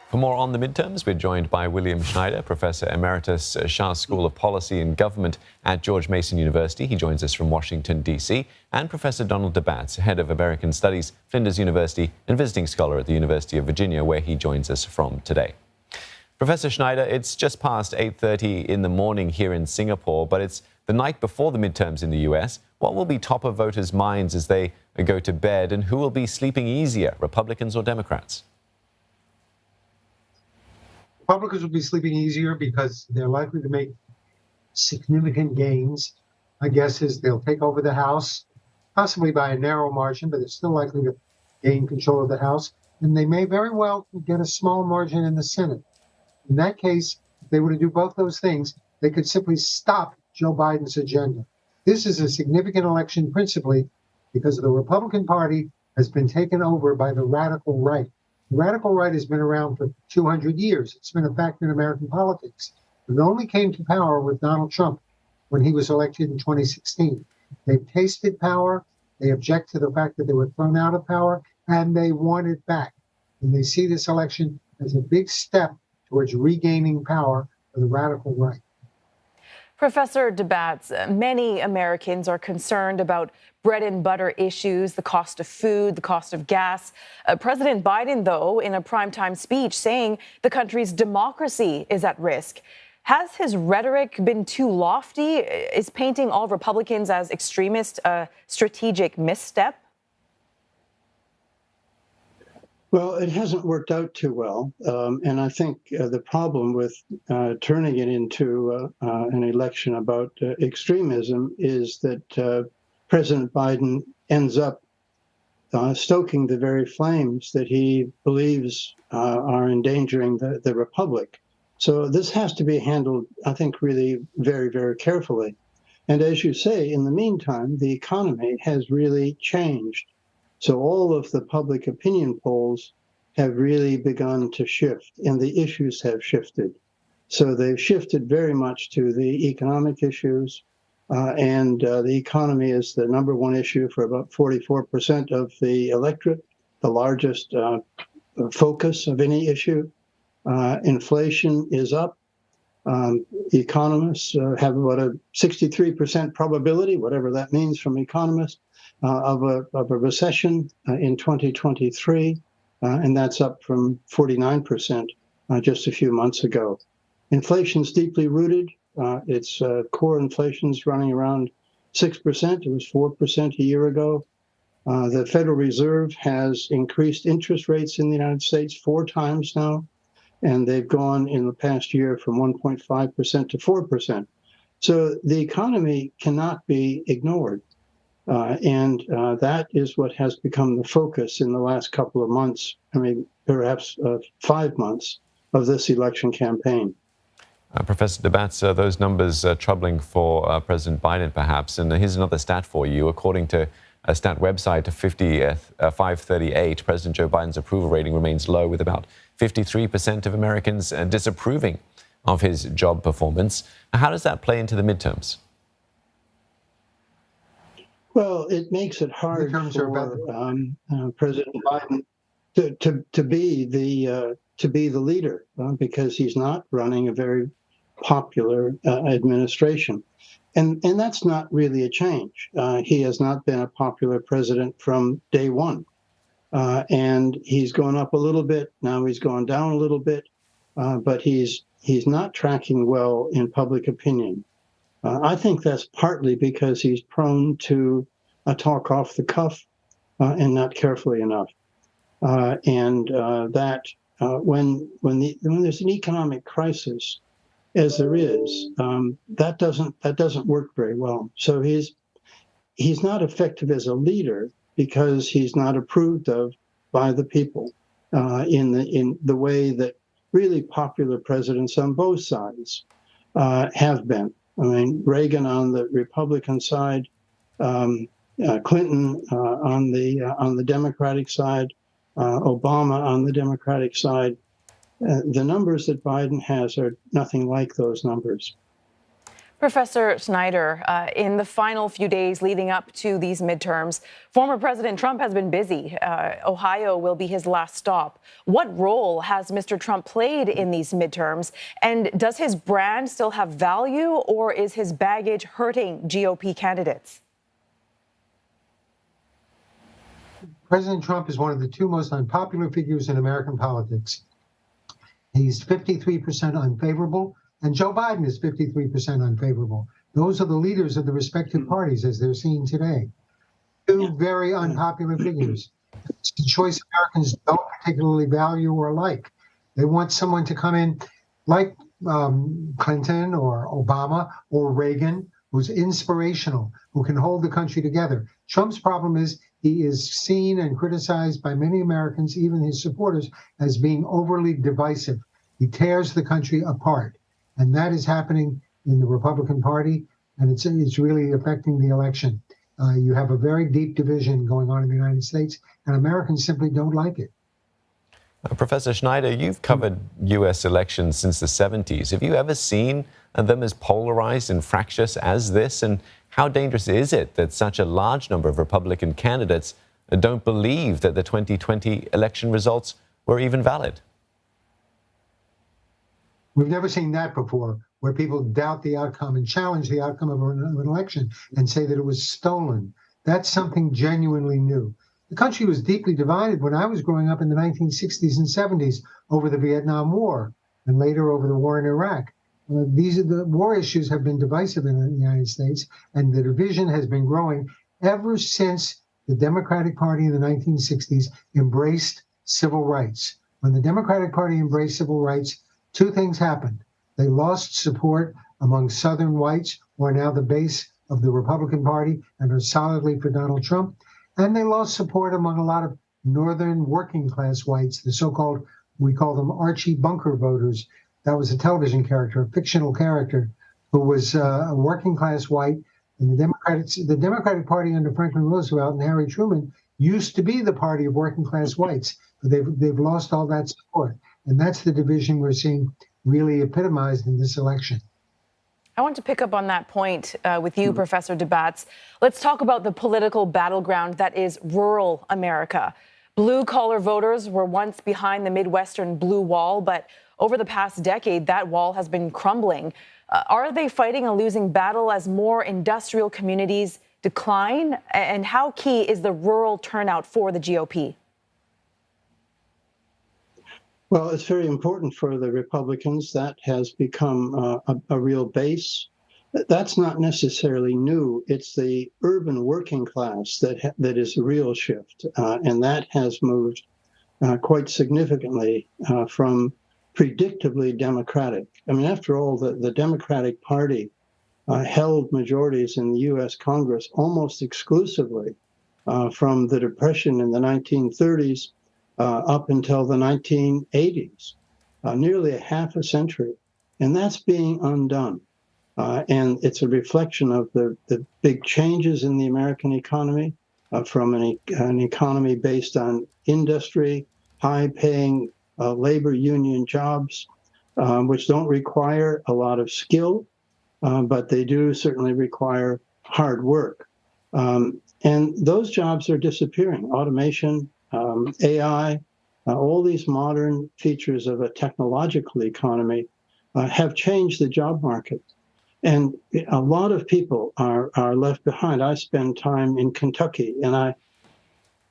For more on the midterms, we're joined by William Schneider, Professor Emeritus, Shah School of Policy and Government at George Mason University. He joins us from Washington, D.C., and Professor Donald DeBatz, Head of American Studies, Flinders University, and visiting scholar at the University of Virginia, where he joins us from today. Professor Schneider, it's just past 8:30 in the morning here in Singapore, but it's the night before the midterms in the U.S. What will be top of voters' minds as they go to bed, and who will be sleeping easier, Republicans or Democrats? Republicans will be sleeping easier because they're likely to make significant gains. My guess is they'll take over the House, possibly by a narrow margin, but they're still likely to gain control of the House. And they may very well get a small margin in the Senate. In that case, if they were to do both those things, they could simply stop Joe Biden's agenda. This is a significant election principally because the Republican Party has been taken over by the radical right. The radical right has been around for 200 years. It's been a factor in American politics. It only came to power with Donald Trump when he was elected in 2016. They've tasted power. They object to the fact that they were thrown out of power, and they want it back. And they see this election as a big step towards regaining power for the radical right. Professor DeBatz, many Americans are concerned about bread and butter issues, the cost of food, the cost of gas. President Biden, though, in a primetime speech saying the country's democracy is at risk. Has his rhetoric been too lofty? Is painting all Republicans as extremists a strategic misstep? Well, it hasn't worked out too well. And I think the problem with turning it into an election about extremism is that President Biden ends up stoking the very flames that he believes are endangering the republic. So this has to be handled, I think, really very, very carefully. And as you say, in the meantime, the economy has really changed. So all of the public opinion polls have really begun to shift, and the issues have shifted. So they've shifted very much to the economic issues, and the economy is the number one issue for about 44% of the electorate, the largest focus of any issue. Inflation is up. Economists have about a 63% probability, whatever that means from economists, of a recession in 2023, and that's up from 49% just a few months ago. Inflation's deeply rooted. Its core inflation's running around 6%. It was 4% a year ago. The Federal Reserve has increased interest rates in the United States 4 times now, and they've gone in the past year from 1.5% to 4%. So the economy cannot be ignored. And that is what has become the focus in the last couple of months, I mean, perhaps 5 months of this election campaign. Professor DeBatz, those numbers are troubling for President Biden, perhaps. And here's another stat for you. According to a stat website, 538, President Joe Biden's approval rating remains low, with about 53% of Americans disapproving of his job performance. How does that play into the midterms? Well, it makes it hard for President Biden to be the leader because he's not running a very popular administration, and that's not really a change. He has not been a popular president from day one, and he's gone up a little bit. Now he's gone down a little bit, but he's not tracking well in public opinion. I think that's partly because he's prone to talk off the cuff and not carefully enough. And that when there's an economic crisis, as there is, that doesn't work very well. So he's not effective as a leader because he's not approved of by the people in the way that really popular presidents on both sides have been. I mean, Reagan on the Republican side, Clinton on the Democratic side, Obama on the Democratic side. The numbers that Biden has are nothing like those numbers. Professor Schneider, in the final few days leading up to these midterms, former President Trump has been busy. Ohio will be his last stop. What role has Mr. Trump played in these midterms? And does his brand still have value, or is his baggage hurting GOP candidates? President Trump is one of the two most unpopular figures in American politics. He's 53% unfavorable, and Joe Biden is 53% unfavorable. Those are the leaders of the respective parties as they're seen today. Two very unpopular figures. It's a choice Americans don't particularly value or like. They want someone to come in like Clinton or Obama or Reagan, who's inspirational, who can hold the country together. Trump's problem is he is seen and criticized by many Americans, even his supporters, as being overly divisive. He tears the country apart. And that is happening in the Republican Party, and it's really affecting the election. You have a very deep division going on in the United States, and Americans simply don't like it. Professor Schneider, you've covered U.S. elections since the 70s. Have you ever seen them as polarized and fractious as this? And how dangerous is it that such a large number of Republican candidates don't believe that the 2020 election results were even valid? We've never seen that before, where people doubt the outcome and challenge the outcome of an election and say that it was stolen. That's something genuinely new. The country was deeply divided when I was growing up in the 1960s and 70s over the Vietnam War and later over the war in Iraq. The war issues have been divisive in the United States, and the division has been growing ever since the Democratic Party in the 1960s embraced civil rights. When the Democratic Party embraced civil rights, two things happened. They lost support among Southern whites, who are now the base of the Republican Party and are solidly for Donald Trump. And they lost support among a lot of Northern working class whites, the so-called, we call them Archie Bunker voters. That was a television character, a fictional character, who was a working class white. And the Democratic Party under Franklin Roosevelt and Harry Truman used to be the party of working class whites, but they've lost all that support. And that's the division we're seeing really epitomized in this election. I want to pick up on that point with you, Professor DeBatz. Let's talk about the political battleground that is rural America. Blue-collar voters were once behind the Midwestern blue wall, but over the past decade, that wall has been crumbling. Are they fighting a losing battle as more industrial communities decline? And how key is the rural turnout for the GOP? Well, it's very important for the Republicans. That has become a real base. That's not necessarily new. It's the urban working class that is a real shift, and that has moved quite significantly from predictably Democratic. I mean, after all, the Democratic Party held majorities in the U.S. Congress almost exclusively from the Depression in the 1930s up until the 1980s, nearly a half a century. And that's being undone. And it's a reflection of the big changes in the American economy, from an economy based on industry, high-paying labor union jobs, which don't require a lot of skill, but they do certainly require hard work. And those jobs are disappearing. Automation, AI, all these modern features of a technological economy have changed the job market. And a lot of people are left behind. I spend time in Kentucky, and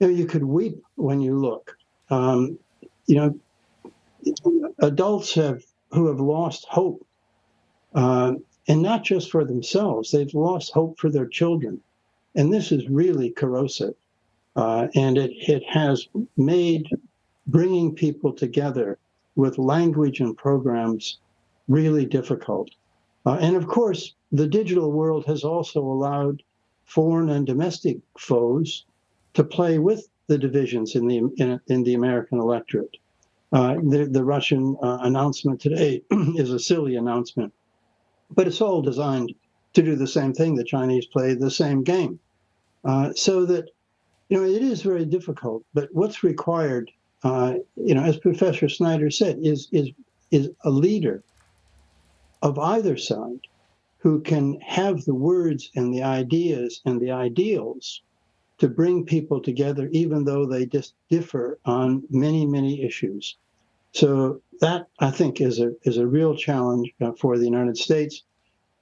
you could weep when you look. Adults who have lost hope, and not just for themselves, they've lost hope for their children. And this is really corrosive. And it has made bringing people together with language and programs really difficult. And of course, the digital world has also allowed foreign and domestic foes to play with the divisions in the American electorate. The Russian announcement today is a silly announcement, but it's all designed to do the same thing. The Chinese play the same game, so that it is very difficult. But what's required, as Professor Schneider said, is a leader of either side who can have the words and the ideas and the ideals to bring people together, even though they just differ on many, many issues. So that, I think, is a real challenge for the United States.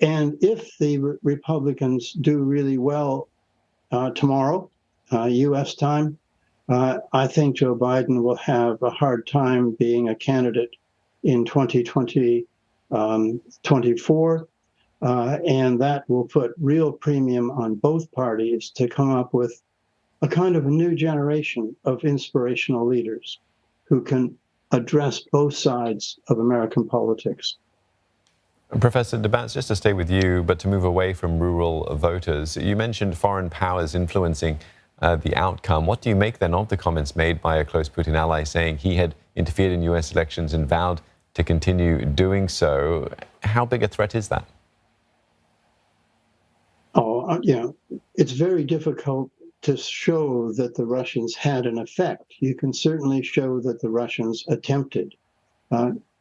And if the Republicans do really well tomorrow, U.S. time, I think Joe Biden will have a hard time being a candidate in 2024. And that will put real premium on both parties to come up with a kind of a new generation of inspirational leaders who can address both sides of American politics. Professor DeBatz, just to stay with you, but to move away from rural voters, you mentioned foreign powers influencing the outcome. What do you make then of the comments made by a close Putin ally saying he had interfered in U.S. elections and vowed to continue doing so? How big a threat is that? It's very difficult to show that the Russians had an effect. You can certainly show that the Russians attempted.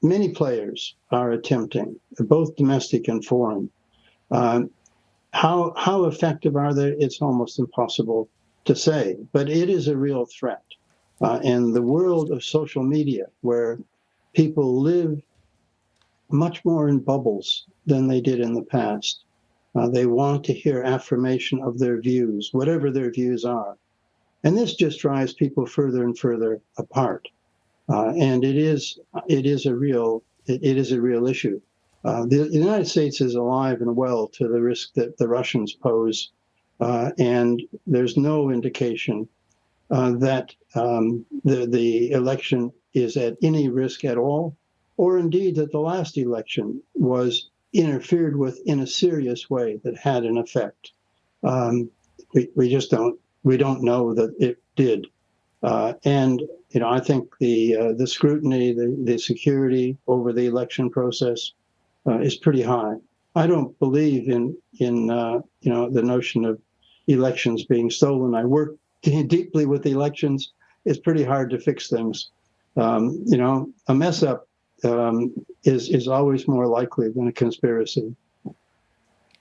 Many players are attempting, both domestic and foreign. How effective are they? It's almost impossible to say, but it is a real threat. And the world of social media, where people live much more in bubbles than they did in the past, they want to hear affirmation of their views, whatever their views are. And this just drives people further and further apart. And it is a real issue. The United States is alive and well to the risk that the Russians pose, and there's no indication that the election is at any risk at all, or indeed that the last election was interfered with in a serious way that had an effect. We just don't know that it did. And I think the scrutiny, the security over the election process is pretty high. I don't believe in the notion of elections being stolen. I work deeply with elections. It's pretty hard to fix things. A mess up is always more likely than a conspiracy.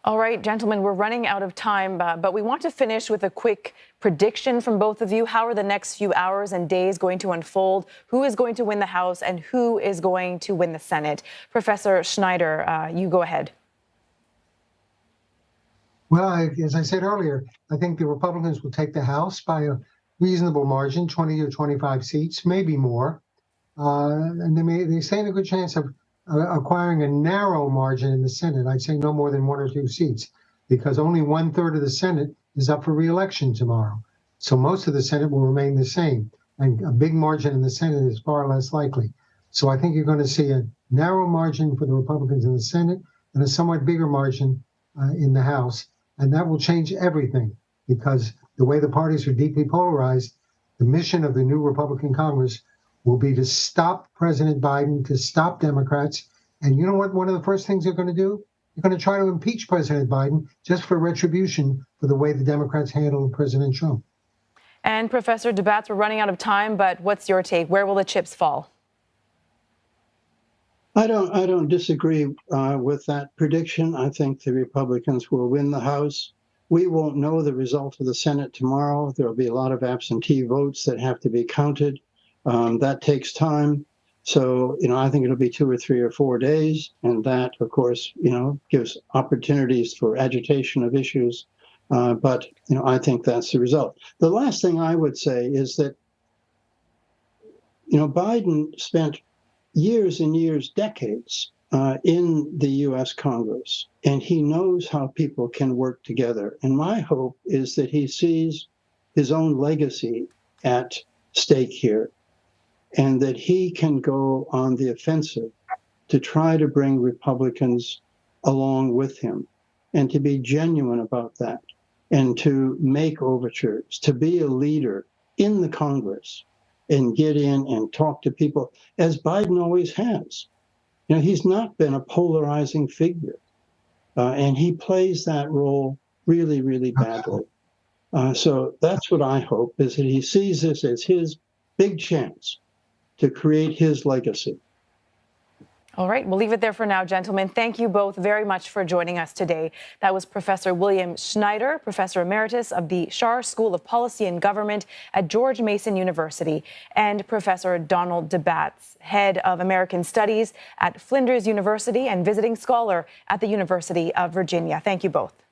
All right, gentlemen, we're running out of time, but we want to finish with a quick prediction from both of you. How are the next few hours and days going to unfold? Who is going to win the House and who is going to win the Senate? Professor Schneider, you go ahead. Well, as I said earlier, I think the Republicans will take the House by a reasonable margin, 20 or 25 seats, maybe more. And they stand a good chance of acquiring a narrow margin in the Senate. I'd say no more than 1 or 2 seats, because only 1/3 of the Senate is up for re-election tomorrow. So most of the Senate will remain the same, and a big margin in the Senate is far less likely. So I think you're going to see a narrow margin for the Republicans in the Senate and a somewhat bigger margin in the House. And that will change everything, because the way the parties are deeply polarized, the mission of the new Republican Congress will be to stop President Biden, to stop Democrats. And you know what one of the first things they're going to do? They're going to try to impeach President Biden just for retribution for the way the Democrats handled President Trump. And Professor DeBatz, we're running out of time, but what's your take? Where will the chips fall? I don't disagree with that prediction. I think the Republicans will win the House. We won't know the result of the Senate tomorrow. There will be a lot of absentee votes that have to be counted. That takes time. So, I think it'll be 2 or 3 or 4 days. And that, of course, gives opportunities for agitation of issues. But, I think that's the result. The last thing I would say is that, Biden spent years and years, decades in the U.S. Congress, and he knows how people can work together. And my hope is that he sees his own legacy at stake here, and that he can go on the offensive to try to bring Republicans along with him, and to be genuine about that, and to make overtures, to be a leader in the Congress, and get in and talk to people, as Biden always has. He's not been a polarizing figure, and he plays that role really, really badly. So that's what I hope, is that he sees this as his big chance to create his legacy. All right, we'll leave it there for now, gentlemen. Thank you both very much for joining us today. That was Professor William Schneider, Professor Emeritus of the Schar School of Policy and Government at George Mason University, and Professor Donald DeBatz, Head of American Studies at Flinders University and visiting scholar at the University of Virginia. Thank you both.